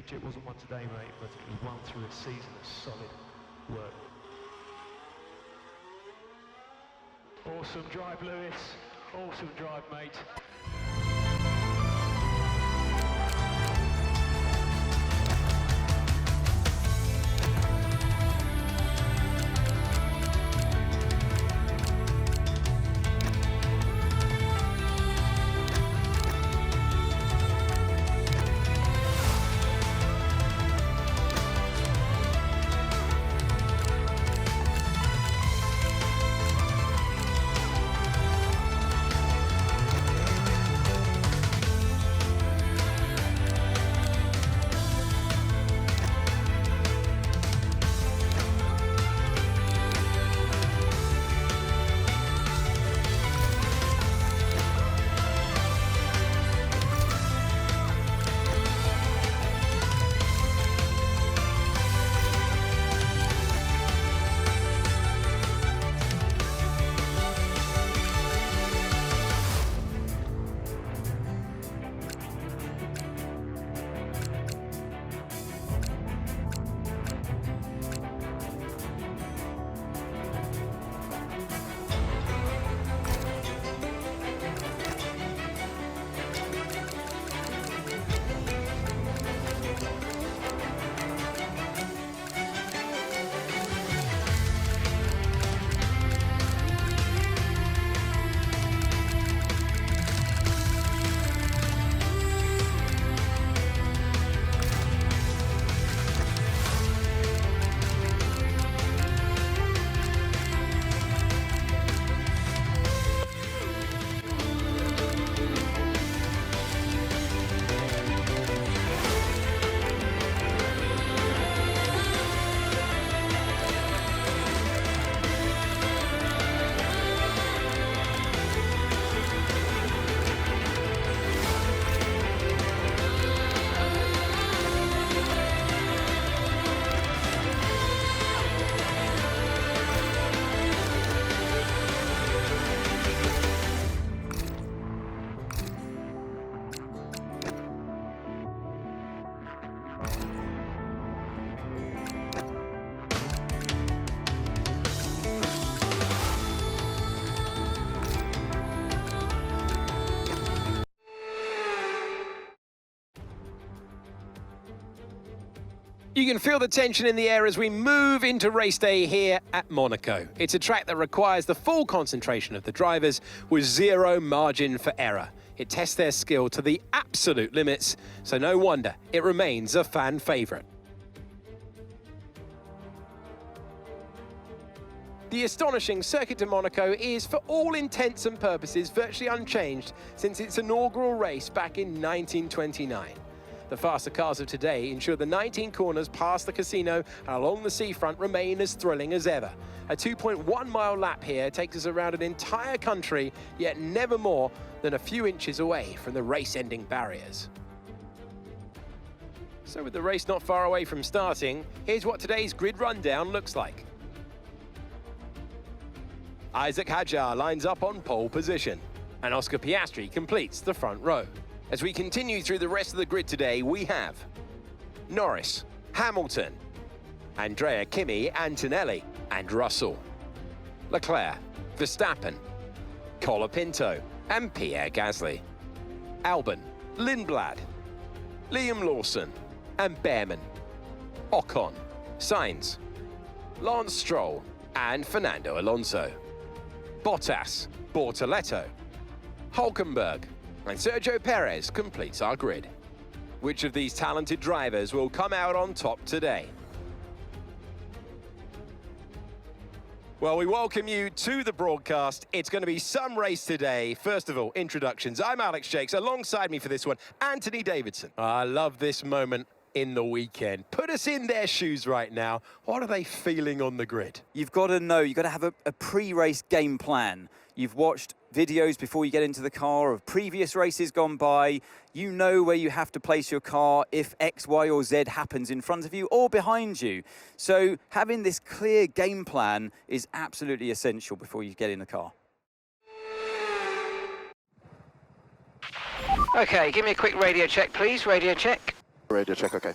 championship wasn't won today, mate, but it was won through a season of solid work. Awesome drive, Lewis. Awesome drive, mate. You can feel the tension in the air as we move into race day here at Monaco. It's a track that requires the full concentration of the drivers with zero margin for error. It tests their skill to the absolute limits, so no wonder it remains a fan favourite. The astonishing Circuit de Monaco is, for all intents and purposes, virtually unchanged since its inaugural race back in 1929. The faster cars of today ensure the 19 corners past the casino and along the seafront remain as thrilling as ever. A 2.1-mile lap here takes us around an entire country, yet never more than a few inches away from the race-ending barriers. So with the race not far away from starting, here's what today's grid rundown looks like. Isaac Hadjar lines up on pole position, and Oscar Piastri completes the front row. As we continue through the rest of the grid today, we have Norris, Hamilton, Andrea Kimi, Antonelli, and Russell, Leclerc, Verstappen, Colapinto, and Pierre Gasly, Albon, Lindblad, Liam Lawson, and Behrman, Ocon, Sainz, Lance Stroll, and Fernando Alonso, Bottas, Bortoletto, Hülkenberg, and Sergio Perez completes our grid. Which of these talented drivers will come out on top today? Well, we welcome you to the broadcast. It's going to be some race today. First of all, introductions. I'm Alex Shakes. Alongside me for this one, Anthony Davidson. I love this moment in the weekend. Put us in their shoes right now. What are they feeling on the grid? You've got to know, you've got to have a pre-race game plan. You've watched videos before you get into the car of previous races gone by. You know where you have to place your car if X, Y, or Z happens in front of you or behind you. So having this clear game plan is absolutely essential before you get in the car. Okay, give me a quick radio check, please. Radio check. Radio check, okay.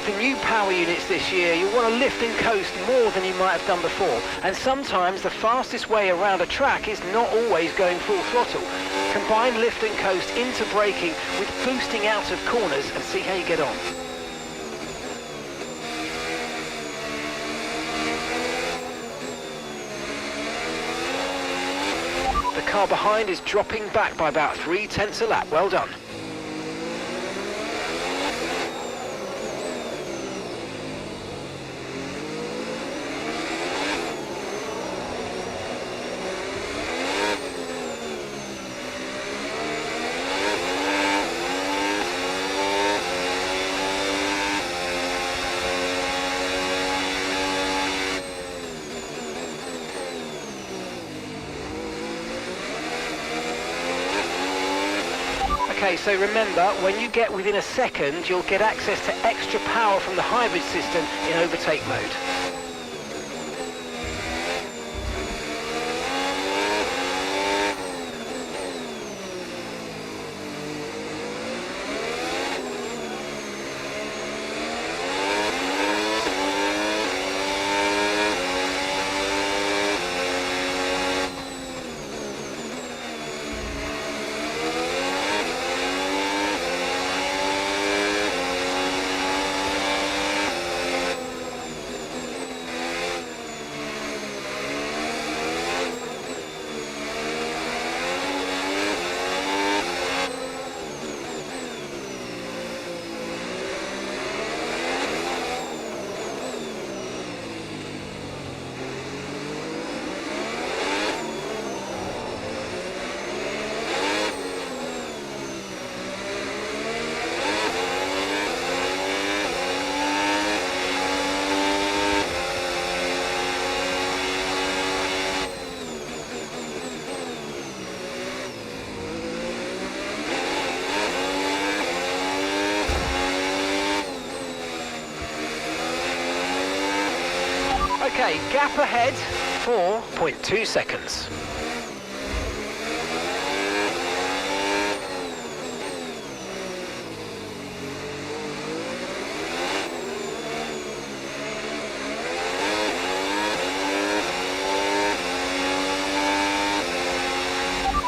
With the new power units this year, you'll want to lift and coast more than you might have done before. And sometimes the fastest way around a track is not always going full throttle. Combine lift and coast into braking with boosting out of corners and see how you get on. The car behind is dropping back by about 0.3 a lap. Well done. Okay, so remember, when you get within a second, you'll get access to extra power from the hybrid system in overtake mode. Okay, gap ahead, 4.2 seconds.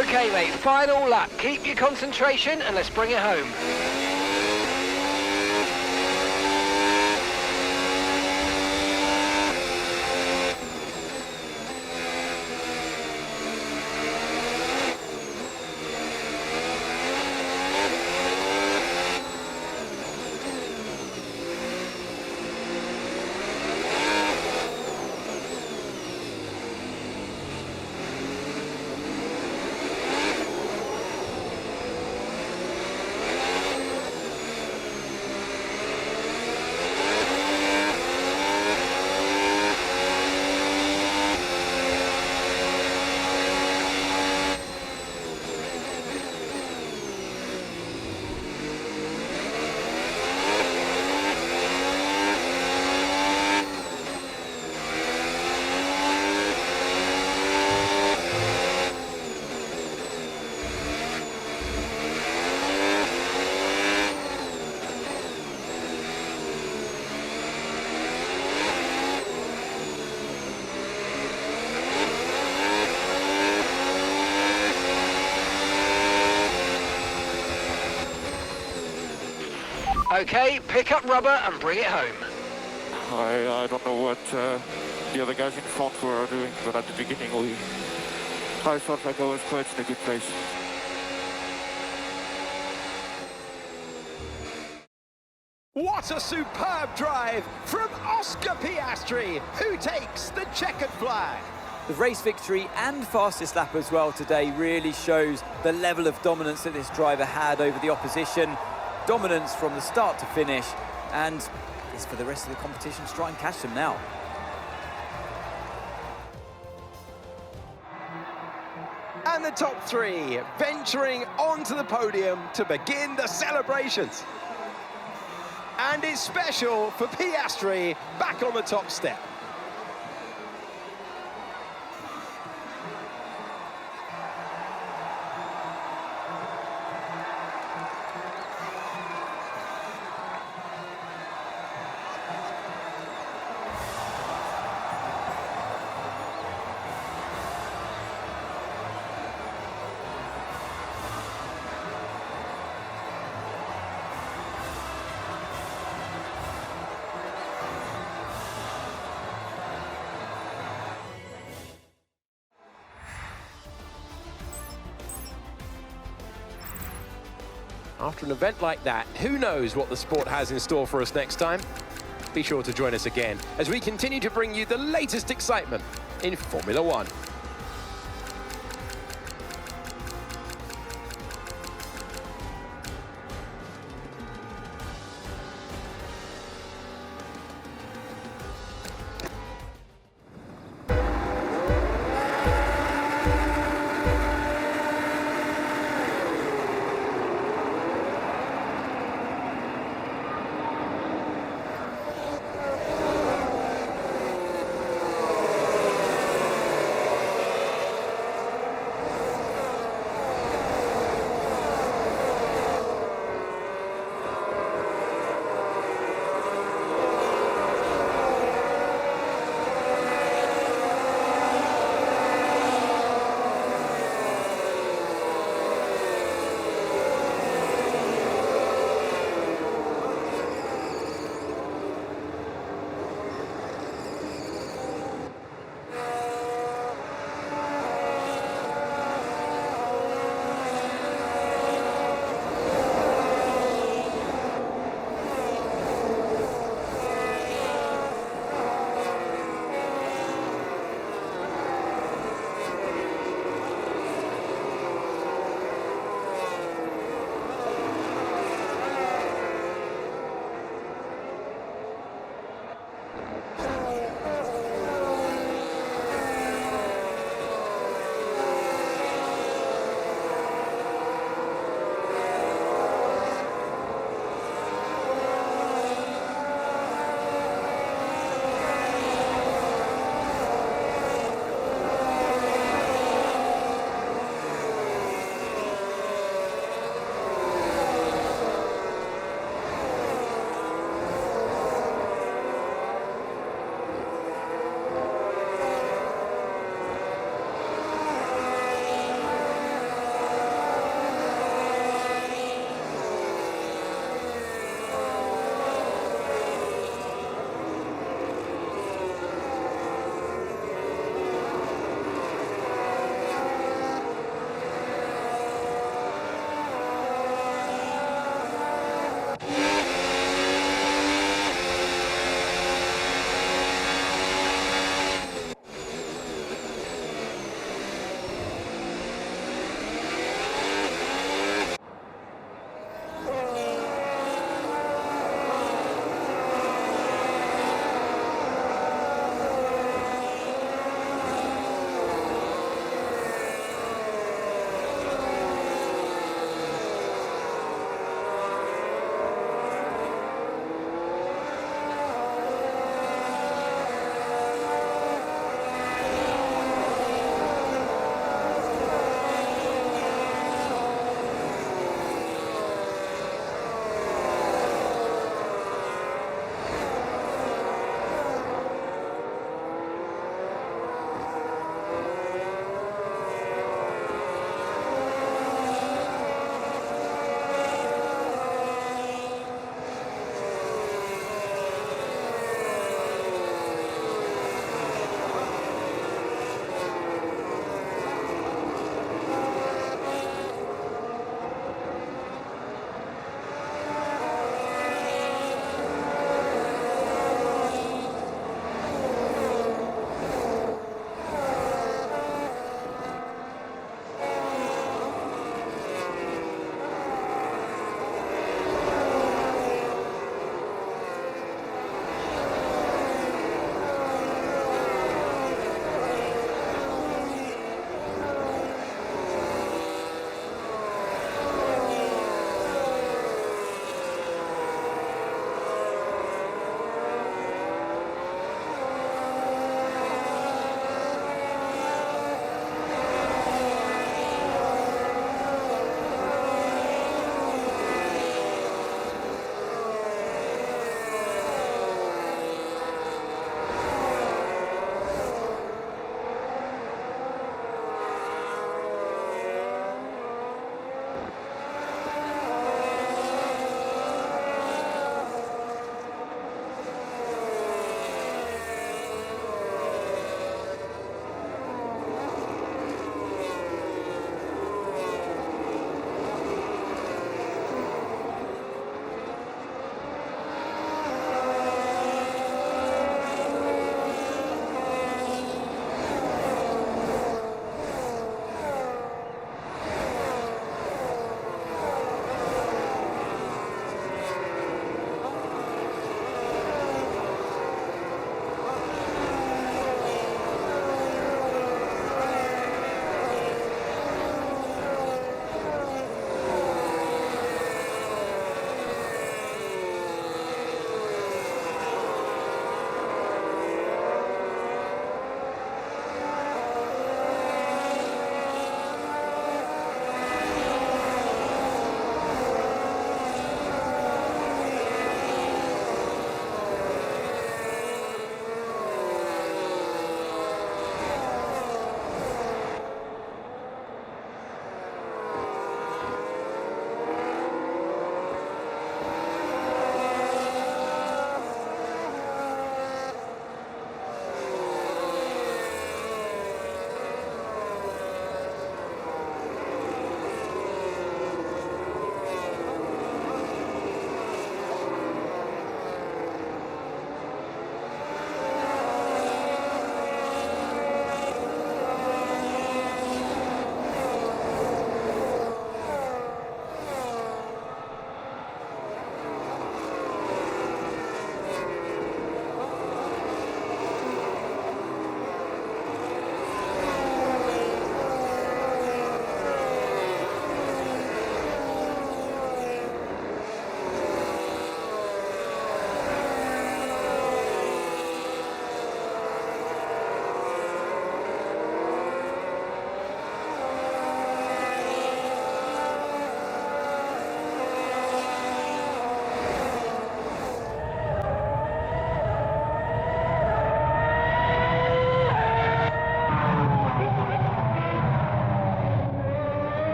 Okay mate, final lap. Keep your concentration and let's bring it home. Okay, pick up rubber and bring it home. I don't know what the other guys in front were doing, but at the beginning I felt like I was quite in a good place. What a superb drive from Oscar Piastri, who takes the checkered flag. The race victory and fastest lap as well today really shows the level of dominance that this driver had over the opposition. Dominance from the start to finish, and is for the rest of the competition to try and catch them now. And the top three venturing onto the podium to begin the celebrations. And it's special for Piastri back on the top step. after an event like that, who knows what the sport has in store for us next time? Be sure to join us again as we continue to bring you the latest excitement in Formula One.